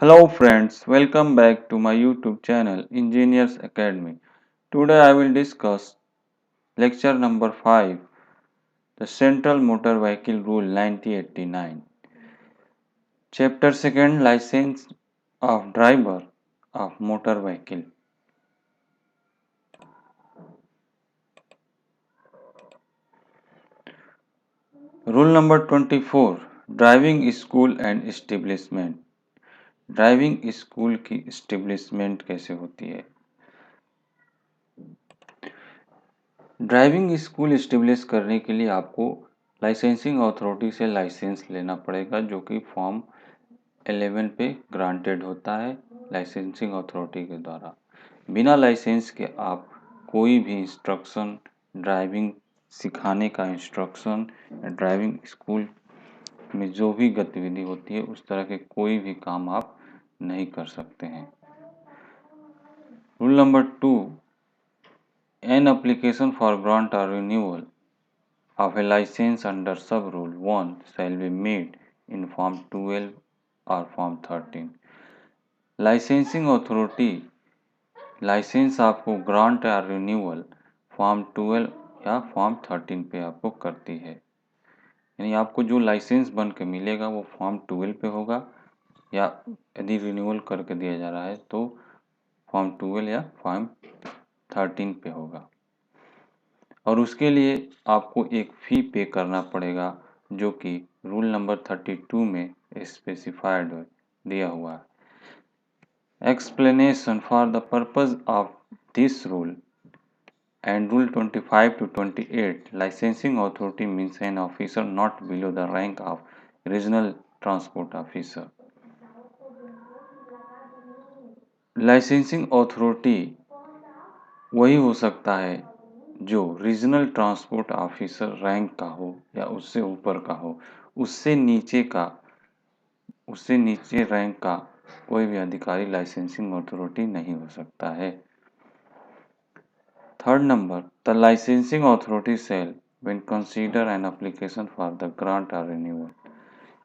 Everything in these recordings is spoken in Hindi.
Hello friends, welcome back to my YouTube channel Engineers Academy. Today I will discuss lecture number 5, the Central Motor Vehicle Rule 1989. Chapter 2, License of Driver of Motor Vehicle. Rule number 24, Driving School and Establishment. Driving school की इस्टेब्लिशमेंट कैसे होती है? ड्राइविंग स्कूल इस्टेब्लिश करने के लिए आपको लाइसेंसिंग अथॉरिटी से लाइसेंस लेना पड़ेगा, जो कि फॉर्म 11 पे ग्रांटेड होता है लाइसेंसिंग अथॉरिटी के द्वारा। बिना लाइसेंस के आप कोई भी इंस्ट्रक्शन, ड्राइविंग सिखाने का इंस्ट्रक्शन, ड्राइविंग स्कूल में जो भी गतिविधि होती है उस तरह के कोई भी काम आप नहीं कर सकते हैं। Rule number 2, an application for grant or renewal of a license under sub rule 1 shall be made in form 12 or form 13. Licensing authority licence आपको ग्रांट या रिन्यूअल फॉर्म 12 या फॉर्म 13 पे आपको करती है। यानी आपको जो लाइसेंस बन के मिलेगा वो फॉर्म 12 पे होगा, या यदि रिन्यूअल करके दिया जा रहा है तो फॉर्म 12 या फॉर्म 13 पे होगा। और उसके लिए आपको एक फ़ी पे करना पड़ेगा, जो कि रूल नंबर 32 में स्पेसिफाइड दिया हुआ है। Explanation for the purpose of this rule and rule 25 to 28, licensing authority means an officer not below the rank of regional transport officer. Licensing authority वही हो सकता है जो रीजनल ट्रांसपोर्ट ऑफिसर रैंक का हो या उससे ऊपर का हो। उससे नीचे रैंक का कोई भी अधिकारी लाइसेंसिंग अथॉरिटी नहीं हो सकता है। Third number, the licensing authority shall when consider an application for the grant or renewal.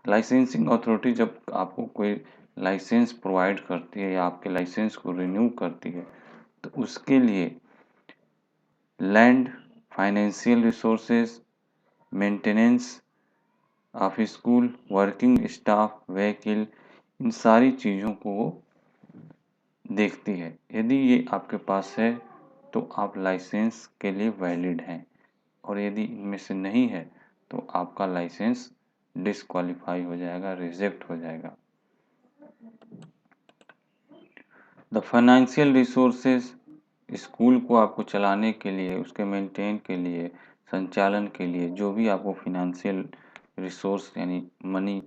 Licensing authority जब आपको कोई लाइसेंस प्रोवाइड करती है या आपके लाइसेंस को रिन्यू करती है तो उसके लिए land, financial resources, maintenance of school, working staff, vehicle, इन सारी चीज़ों को वो देखती है। यदि ये आपके पास है तो आप लाइसेंस के लिए वैलिड हैं, और यदि इनमें से नहीं है तो आपका लाइसेंस डिसक्वालीफाई हो जाएगा, रिजेक्ट हो जाएगा। द फाइनेंशियल रिसोर्सेज, स्कूल को आपको चलाने के लिए, उसके मेंटेन के लिए, संचालन के लिए जो भी आपको फिनेंशियल रिसोर्स यानी मनी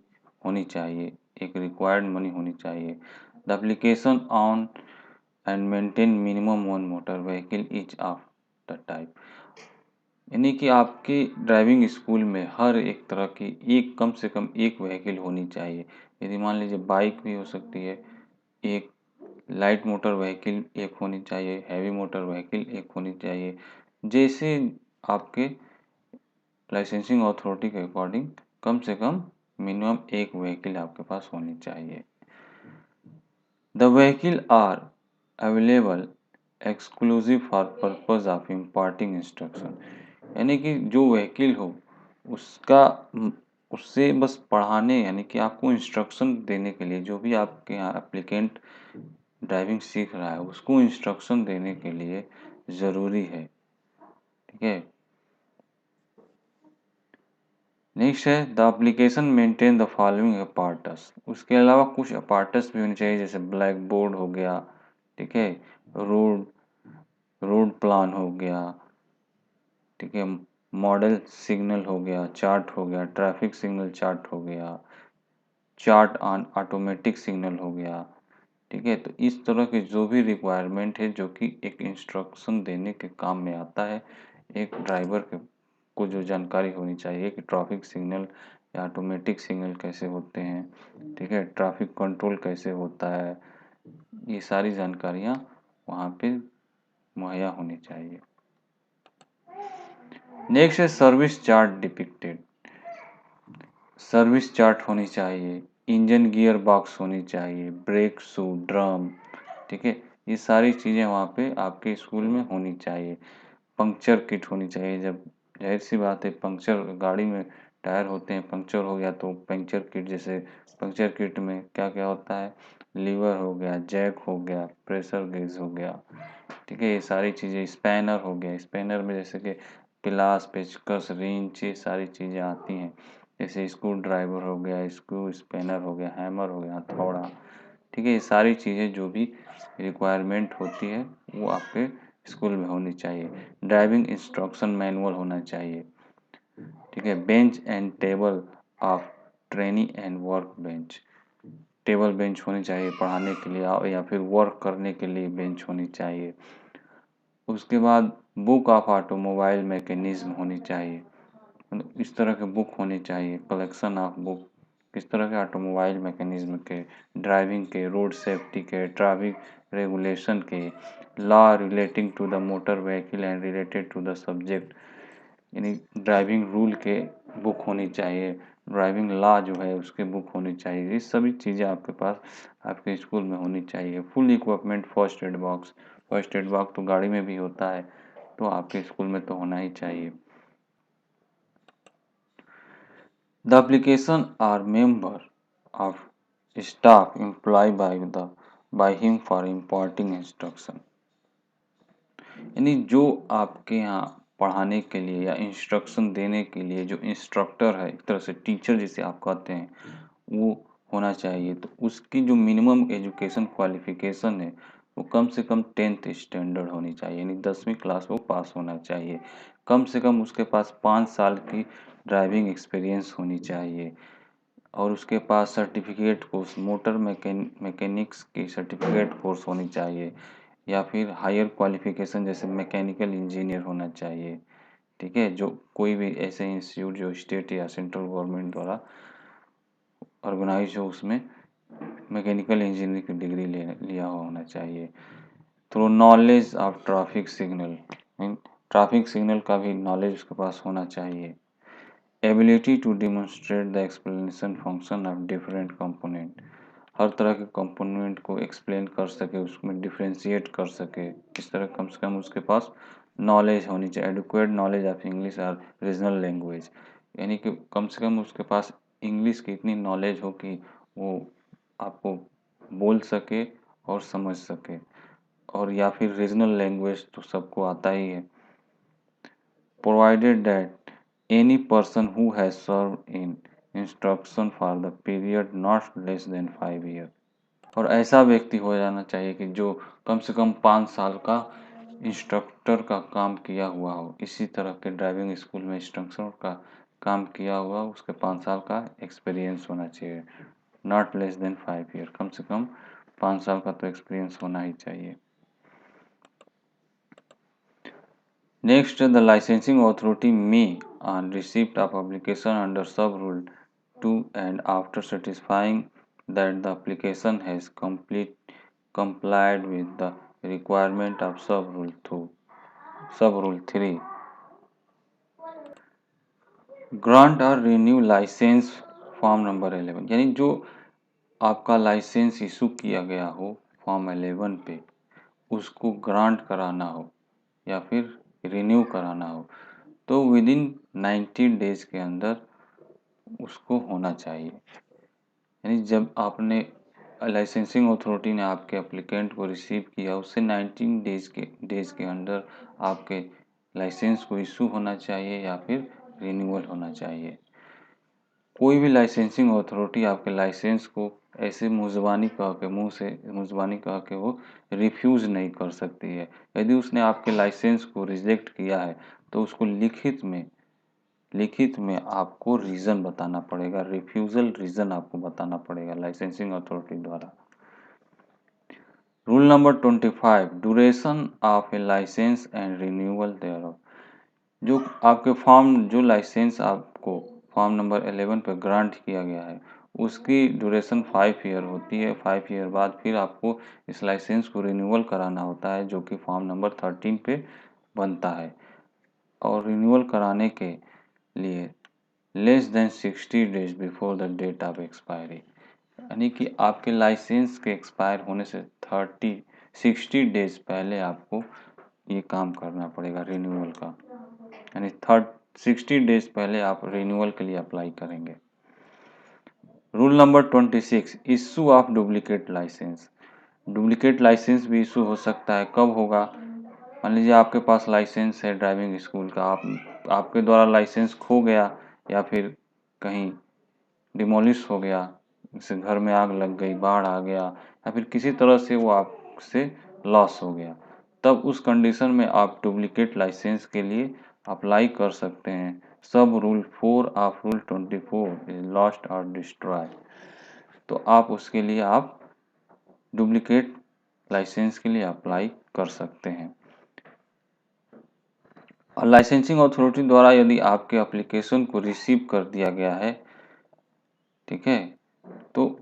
होनी चाहिए, एक रिक्वायर्ड मनी होनी चाहिए। The application on and maintain minimum one motor vehicle each of the type, यानी कि आपके ड्राइविंग स्कूल में हर एक तरह की एक कम से कम एक व्हीकल होनी चाहिए। यदि मान लीजिए बाइक भी हो सकती है, एक लाइट मोटर व्हीकल एक होनी चाहिए, हैवी मोटर व्हीकल एक होनी चाहिए, जैसे आपके लाइसेंसिंग अथॉरिटी के अकॉर्डिंग कम से कम मिनिमम एक व्हीकल आपके पास होनी चाहिए। The vehicle are available exclusive for purpose of imparting instruction, यानी कि जो व्हीकल हो उसका उससे बस पढ़ाने यानी कि आपको इंस्ट्रक्शन देने के लिए, जो भी आपके यहाँ एप्लीकेंट ड्राइविंग सीख रहा है उसको इंस्ट्रक्शन देने के लिए ज़रूरी है। ठीक है। नेक्स्ट है the application maintain the following apparatus, उसके अलावा कुछ अपार्टस भी होने चाहिए, जैसे ब्लैक बोर्ड हो गया, ठीक है, रोड रोड प्लान हो गया, ठीक है, मॉडल सिग्नल हो गया, चार्ट हो गया, ट्रैफिक सिग्नल चार्ट हो गया, चार्ट ऑन ऑटोमेटिक सिग्नल हो गया। ठीक है, तो इस तरह के जो भी रिक्वायरमेंट है जो कि एक इंस्ट्रक्शन देने के काम में आता है, एक ड्राइवर को जो जानकारी होनी चाहिए कि ट्रैफिक सिग्नल या ऑटोमेटिक सिग्नल कैसे होते हैं, ठीक है, ट्रैफिक कंट्रोल कैसे होता है, ये सारी जानकारियाँ वहाँ पे मुहैया होनी चाहिए। नेक्स्ट है service chart depicted, service chart होनी चाहिए, इंजन गियर बॉक्स होनी चाहिए, ब्रेक शू, ड्रम, ठीक है? ये सारी चीज़ें वहाँ पे आपके स्कूल में होनी चाहिए। पंक्चर किट होनी चाहिए, जब ज़ाहिर-सी बात है पंक्चर गाड़ी में टायर होते हैं, पंक्चर हो गया तो पंक्चर किट जैसे पंक्चर किट में क्या-क्या होता है, लीवर हो गया, जैक हो गया, प्रेशर गेज हो गया, ठीक है? ये सारी चीज़ें स्पैनर हो गया, स्पैनर में जैसे कि पिलास, पेचकस, रिंच ये सारी चीज़ें आती हैं। जैसे स्क्रू ड्राइवर हो गया, स्क्रू स्पैनर हो गया, हैमर हो गया, हथौड़ा, ठीक है? ये सारी चीज़ें जो भी रिक्वायरमेंट होती है वो आपके स्कूल में होनी चाहिए। ड्राइविंग इंस्ट्रक्शन मैनुअल होना चाहिए, ठीक है? Bench and table of trainee and work bench, table bench होनी चाहिए पढ़ाने के लिए या फिर वर्क करने के लिए बेंच होनी चाहिए। उसके बाद बुक ऑफ ऑटोमोबाइल मैकेनिज्म होनी चाहिए, मतलब इस तरह के बुक होने चाहिए, कलेक्शन ऑफ बुक किस तरह के ऑटोमोबाइल मैकेनिज्म के, ड्राइविंग के, रोड सेफ्टी के, ट्रैफिक रेगुलेशन के, law relating to the motor vehicle and related to the subject, यानी ड्राइविंग रूल के बुक होनी चाहिए, ड्राइविंग लॉ जो है उसके बुक होनी चाहिए। ये सभी चीज़ें आपके पास आपके स्कूल में होनी चाहिए। Full equipment first aid box तो गाड़ी में भी होता है, तो आपके स्कूल में तो होना ही चाहिए। The application are member of staff employed by him for imparting instruction, यानी जो आपके यहाँ पढ़ाने के लिए या इंस्ट्रक्शन देने के लिए जो इंस्ट्रक्टर है, एक तरह से टीचर जिसे आप कहते हैं, वो होना चाहिए। तो उसकी जो मिनिमम एजुकेशन क्वालिफिकेशन है वो कम से कम 10th स्टैंडर्ड होनी चाहिए, यानी 10वीं क्लास वो पास होना चाहिए। कम से कम उसके पास 5 साल की ड्राइविंग एक्सपीरियंस होनी चाहिए और उसके पास सर्टिफिकेट कोर्स मोटर मैकेनिक्स की सर्टिफिकेट कोर्स होनी चाहिए या फिर हायर क्वालिफिकेशन जैसे मैकेनिकल इंजीनियर होना चाहिए, ठीक है? जो कोई भी ऐसे इंस्टीट्यूट जो स्टेट या सेंट्रल गवर्नमेंट द्वारा ऑर्गेनाइज हो उसमें मैकेनिकल इंजीनियरिंग की डिग्री लिया होना चाहिए। Through knowledge of traffic signal का भी नॉलेज उसके पास होना चाहिए। Ability to demonstrate the explanation function of different component, हर तरह के कंपोनेंट को एक्सप्लेन कर सके, उसमें डिफ्रेंशिएट कर सके, इस तरह कम से कम उसके पास नॉलेज होनी चाहिए। एडुक्वेट नॉलेज ऑफ इंग्लिश और रीजनल लैंग्वेज, यानी कि कम से कम उसके पास इंग्लिश की इतनी नॉलेज हो कि वो आपको बोल सके और समझ सके, और या फिर रीजनल लैंग्वेज तो सबको आता ही है। Provided that any person who has served in instruction for the period not less than 5 year, और ऐसा व्यक्ति हो जाना चाहिए कि जो कम से कम 5 साल का इंस्ट्रक्टर का काम किया हुआ हो, इसी तरह के ड्राइविंग स्कूल में इंस्ट्रक्टर का काम किया हुआ, उसके 5 साल का एक्सपीरियंस होना चाहिए। नॉट लेस देन 5 ईयर, कम से कम 5 साल का तो एक्सपीरियंस होना ही चाहिए। नेक्स्ट, द लाइसेंसिंग अथॉरिटी में on receipt of application under sub rule 2 and after satisfying that the application has complied with the requirement of sub rule 3, grant or renew license form number 11, यानी जो आपका लाइसेंस इशू किया गया हो फॉर्म 11 पे उसको ग्रांट कराना हो या फिर रिन्यू कराना हो तो विद इन 90 डेज के अंदर उसको होना चाहिए। यानी जब आपने लाइसेंसिंग अथॉरिटी ने आपके एप्लीकेंट को रिसीव किया उससे 19 डेज के अंदर आपके लाइसेंस को इशू होना चाहिए या फिर रिन्यूअल होना चाहिए। कोई भी लाइसेंसिंग अथॉरिटी आपके लाइसेंस को ऐसे मुंह से मुंजबानी कह के वो रिफ्यूज़ नहीं कर सकती है। यदि उसने आपके लाइसेंस को रिजेक्ट किया है तो उसको लिखित में आपको रीज़न बताना पड़ेगा, रिफ्यूज़ल रीज़न आपको बताना पड़ेगा लाइसेंसिंग अथॉरिटी द्वारा। Rule number 25, duration of a licence and renewal thereof, जो आपके जो लाइसेंस आपको फॉर्म नंबर 11 पे ग्रांट किया गया है उसकी ड्यूरेशन 5 ईयर होती है। 5 ईयर बाद फिर आपको इस लाइसेंस को रिन्यूअल कराना होता है जो कि फॉर्म नंबर 13 पे बनता है, और रिन्यूअल कराने के लिए less than 60 days before the date of expiry, यानी कि आपके लाइसेंस के एक्सपायर होने से 60 डेज पहले आपको ये काम करना पड़ेगा रिन्यूअल का, यानी 60 डेज पहले आप रिन्यूअल के लिए अप्लाई करेंगे। Rule number 26, issue of duplicate licence. Duplicate licence भी इशू हो सकता है, कब होगा? मान लीजिए आपके पास लाइसेंस है ड्राइविंग स्कूल का, आपके द्वारा लाइसेंस खो गया या फिर कहीं डिमोलिश हो गया, जैसे घर में आग लग गई, बाढ़ आ गया या फिर किसी तरह से वो आपसे लॉस हो गया, तब उस कंडीशन में आप डुप्लीकेट लाइसेंस के लिए अप्लाई कर सकते हैं। सब rule 4 of rule 24 is lost और डिस्ट्रॉय। तो आप उसके लिए आप डुप्लीकेट लाइसेंस के लिए अप्लाई कर सकते हैं। और लाइसेंसिंग अथॉरिटी द्वारा यदि आपके एप्लीकेशन को रिसीव कर दिया गया है, ठीक है, तो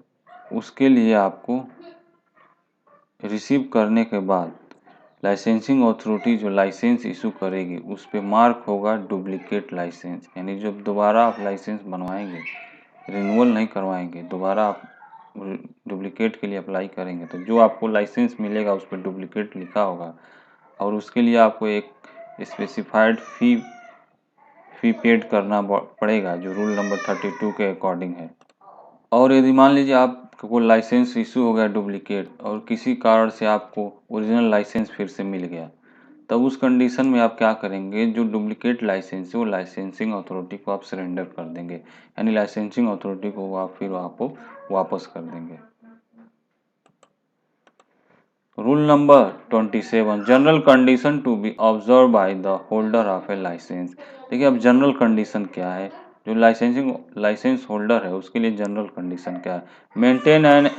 उसके लिए आपको रिसीव करने के बाद लाइसेंसिंग अथॉरिटी जो लाइसेंस इशू करेगी उस पे मार्क होगा डुप्लीकेट लाइसेंस, यानी जब दोबारा आप लाइसेंस बनवाएंगे, रिन्यूअल नहीं करवाएंगे, दोबारा आप डुप्लीकेट के लिए अप्लाई करेंगे, तो जो आपको लाइसेंस मिलेगा उस पर डुप्लीकेट लिखा होगा और उसके लिए आपको एक स्पेसिफाइड फी पेड करना पड़ेगा जो रूल नंबर 32 के अकॉर्डिंग है। और यदि मान लीजिए आपको लाइसेंस इशू हो गया डुप्लीकेट और किसी कारण से आपको ओरिजिनल लाइसेंस फिर से मिल गया, तब उस कंडीशन में आप क्या करेंगे? जो डुप्लीकेट लाइसेंस है वो लाइसेंसिंग अथॉरिटी को आप सरेंडर कर देंगे, यानी लाइसेंसिंग अथॉरिटी को आप फिर आपको वापस कर देंगे। Rule number 27, general condition to be observe by the holder of a licence. देखिए अब जनरल कंडीशन क्या है, जो लाइसेंस होल्डर है उसके लिए जनरल कंडीशन क्या है? Maintain an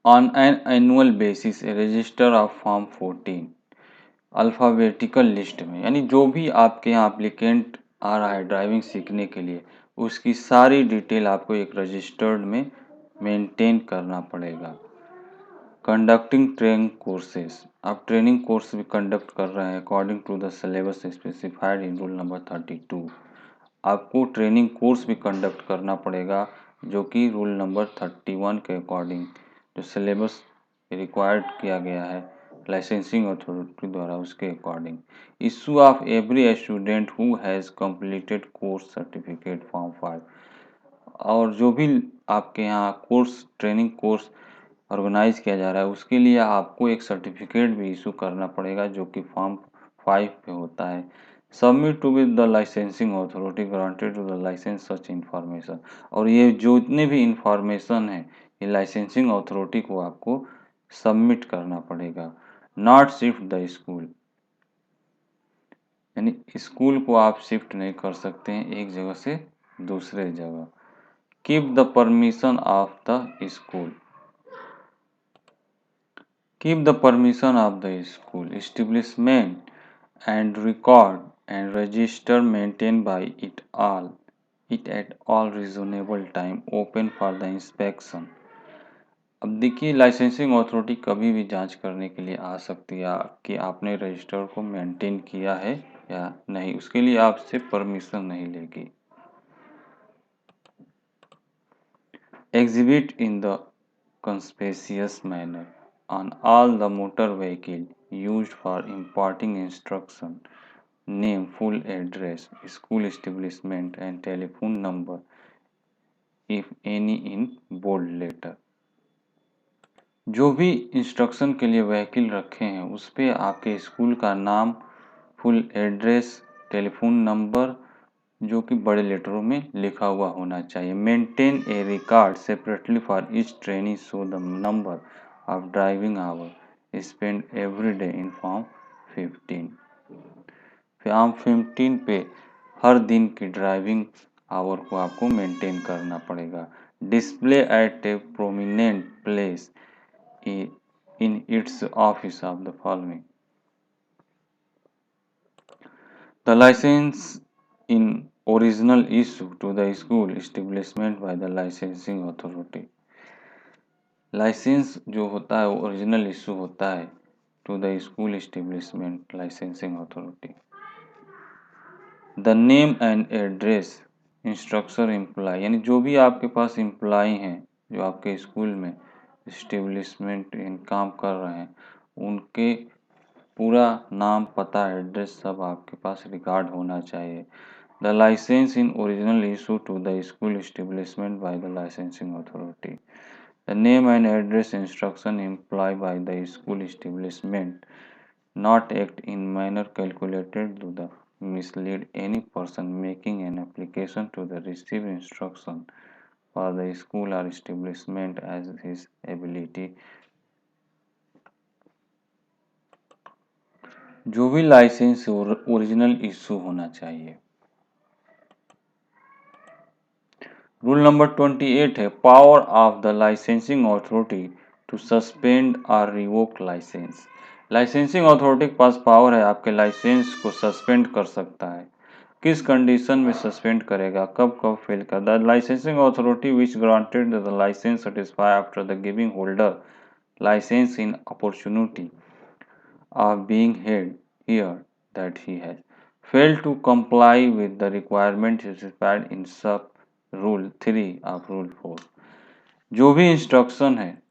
on an annual basis A register of form 14 alphabetical list में, यानी जो भी आपके यहाँ एप्लीकेंट आ रहा है ड्राइविंग सीखने के लिए उसकी सारी डिटेल आपको एक रजिस्टर्ड में मेंटेन करना पड़ेगा। कंडक्टिंग ट्रेनिंग कोर्सेज, आप ट्रेनिंग कोर्स भी कंडक्ट कर रहे हैं according to the syllabus specified in rule number 32। आपको ट्रेनिंग कोर्स भी कंडक्ट करना पड़ेगा जो कि रूल नंबर 31 के अकॉर्डिंग जो सिलेबस रिक्वायर्ड किया गया है लाइसेंसिंग अथॉरिटी द्वारा उसके according. Issue of every student who has completed course certificate form 5, और जो भी आपके यहाँ कोर्स ट्रेनिंग कोर्स ऑर्गेनाइज किया जा रहा है उसके लिए आपको एक सर्टिफिकेट भी इशू करना पड़ेगा जो कि फॉर्म 5 पे होता है। Submit to with the licensing authority granted to the licence such information, और ये जो जितने भी इंफॉर्मेशन है ये लाइसेंसिंग अथॉरिटी को आपको सबमिट करना पड़ेगा। नॉट शिफ्ट द स्कूल, यानी स्कूल को आप शिफ्ट नहीं कर सकते हैं एक जगह से दूसरे जगह। Keep the permission of the school, keep the permission of the school establishment and record and register maintained by it at all reasonable time open for the inspection। अब देखिए लाइसेंसिंग अथॉरिटी कभी भी जांच करने के लिए आ सकती है कि आपने रजिस्टर को मेंटेन किया है या नहीं, उसके लिए आपसे परमिशन नहीं लेगी। Exhibit in the conspicuous manner on all the motor vehicle used for imparting instruction, name, full address, school establishment and telephone number if any in bold letter। जो भी इंस्ट्रक्शन के लिए व्हीकल रखे हैं उस पे आपके स्कूल का नाम, फुल एड्रेस, टेलीफोन नंबर जो कि बड़े लेटरों में लिखा हुआ होना चाहिए। Maintain a record separately for each trainee so the number of driving hour spend every day in form 15। Form 15 पे हर दिन की ड्राइविंग आवर को आपको मेंटेन करना पड़ेगा। Display at a prominent place in its office of the following: the license in original issue to the school establishment by the licensing authority। Licence जो होता है वो ओरिजिनल इशू होता है to the school establishment licensing authority. The name and address instructor employ यानी जो भी आपके पास एम्प्लॉय हैं जो आपके स्कूल में इस्टेब्लिशमेंट इन काम कर रहे हैं, उनके पूरा नाम, पता, एड्रेस सब आपके पास रिकॉर्ड होना चाहिए। The licence in original issue to the school establishment by the licensing authority. The name and address instruction employed by the school establishment not act in manner calculated to the mislead any person making an application to the receive instruction for the school or establishment as his ability। जो भी लाइसेंस ओरिजिनल इशू होना चाहिए। रूल नंबर 28 है power of the licensing authority to suspend और रिवोक लाइसेंस। लाइसेंसिंग अथॉरिटी के पास पावर है आपके लाइसेंस को सस्पेंड कर सकता है। किस कंडीशन में सस्पेंड करेगा, कब कब फेल कर। The licensing authority which granted the licence satisfy after the giving holder licence in opportunity of being heard here that he has failed to comply with the requirement specified in sub rule 3 of rule 4। जो भी इंस्ट्रक्शन है,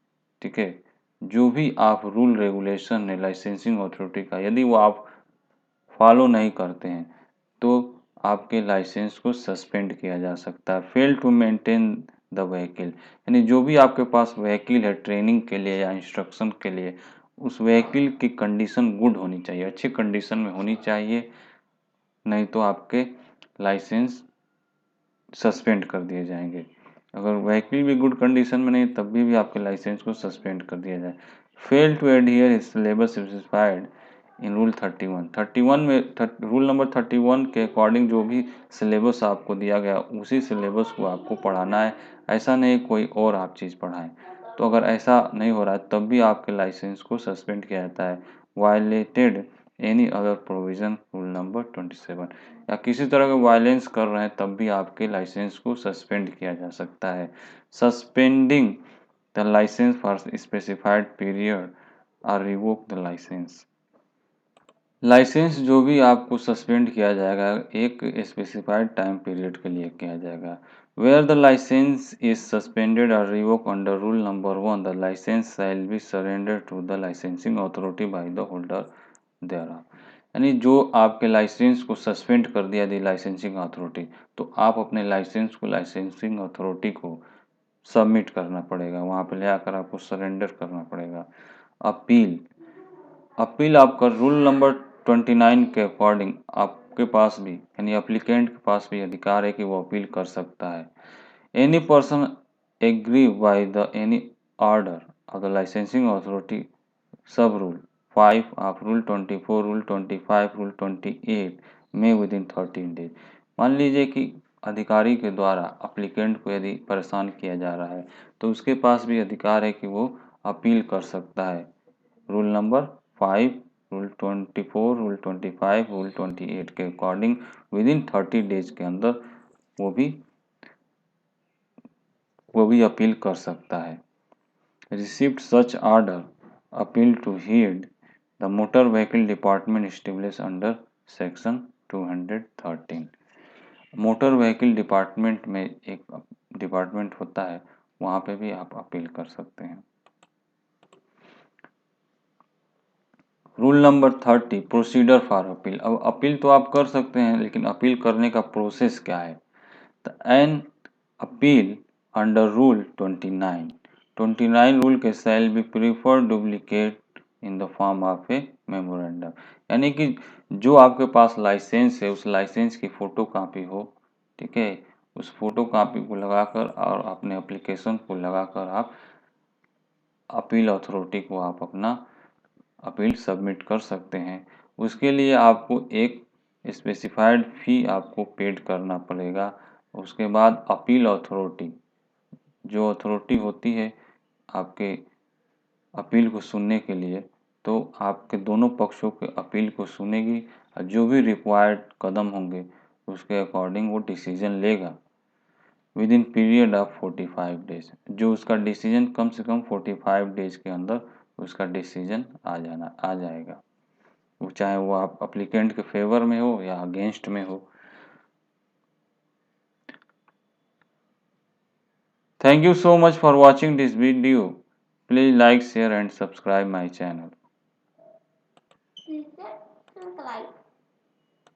ठीक है, जो भी आप रूल रेगुलेशन है लाइसेंसिंग अथॉरिटी का, यदि वो आप फॉलो नहीं करते हैं तो आपके लाइसेंस को सस्पेंड किया जा सकता है। Fail to maintain the vehicle यानी जो भी आपके पास व्हीकल है ट्रेनिंग के लिए या इंस्ट्रक्शन के लिए, उस व्हीकल की कंडीशन गुड होनी चाहिए, अच्छी कंडीशन में होनी चाहिए, नहीं तो आपके लाइसेंस सस्पेंड कर दिए जाएंगे। अगर व्हीकल भी गुड कंडीशन में नहीं तब भी आपके लाइसेंस को सस्पेंड कर दिया जाए। Fail to adhere syllabus specified in rule 31 में रूल नंबर 31 के अकॉर्डिंग जो भी सिलेबस आपको दिया गया उसी सिलेबस को आपको पढ़ाना है, ऐसा नहीं कोई और आप चीज़ पढ़ाएं। तो अगर ऐसा नहीं हो रहा है तब भी आपके लाइसेंस को सस्पेंड किया जाता है। Violated any other provision rule number 27 या किसी तरह का वायलेंस कर रहे हैं तब भी आपके लाइसेंस को सस्पेंड किया जा सकता है। Suspending the licence for specified period और रिवोक द लाइसेंस। लाइसेंस जो भी आपको सस्पेंड किया जाएगा एक स्पेसिफाइड टाइम पीरियड के लिए किया जाएगा। Where the licence is suspended और revoke under rule number 1 the licence shall be surrender to the licensing authority by the holder thereof. यानी जो आपके लाइसेंस को सस्पेंड कर दिया दी लाइसेंसिंग अथॉरिटी, तो आप अपने लाइसेंस को लाइसेंसिंग अथॉरिटी को सबमिट करना पड़ेगा, वहाँ पे ले आकर आपको सरेंडर करना पड़ेगा। अपील अपील आपका रूल नंबर 29 के अकॉर्डिंग आपके पास भी यानी अप्लीकेंट के पास भी अधिकार है कि वो अपील कर सकता है। Any person agree by the any order of the licensing authority sub rule 5 of rule 24 rule 25 rule 28 में विद इन 13 डेज। मान लीजिए कि अधिकारी के द्वारा अप्लीकेंट को यदि परेशान किया जा रहा है तो उसके पास भी अधिकार है कि वो अपील कर सकता है। Rule number 5 rule 24 rule 25 rule 28 के अकॉर्डिंग विद इन 30 डेज के अंदर वो भी अपील कर सकता है। Received such order appeal to head the motor vehicle department establish under section 213। Motor vehicle department में एक डिपार्टमेंट होता है, वहाँ पे भी आप अपील कर सकते हैं। Rule number 30 procedure for appeal. अब अपील तो आप कर सकते हैं लेकिन अपील करने का प्रोसेस क्या है। An appeal under rule 29 rule के shall be prefer duplicate in the form of a memorandum. यानी कि जो आपके पास लाइसेंस है उस लाइसेंस की फ़ोटो कापी हो, ठीक है, उस फोटो कापी को लगाकर और अपने एप्लीकेशन को लगाकर आप अपील अथॉरिटी को आप अपना अपील सबमिट कर सकते हैं। उसके लिए आपको एक स्पेसिफाइड फ़ी आपको पेड करना पड़ेगा। उसके बाद अपील अथॉरिटी जो अथॉरिटी होती है आपके अपील को सुनने के लिए, तो आपके दोनों पक्षों के अपील को सुनेगी और जो भी रिक्वायर्ड कदम होंगे उसके अकॉर्डिंग वो डिसीजन लेगा with in period of 45 days. जो उसका डिसीजन कम से कम 45 डेज के अंदर उसका डिसीजन आ जाएगा, वो चाहे वो आप अप्लीकेंट के फेवर में हो या अगेंस्ट में हो। Thank you so much for watching this video. Please like, share and subscribe my channel. Please subscribe.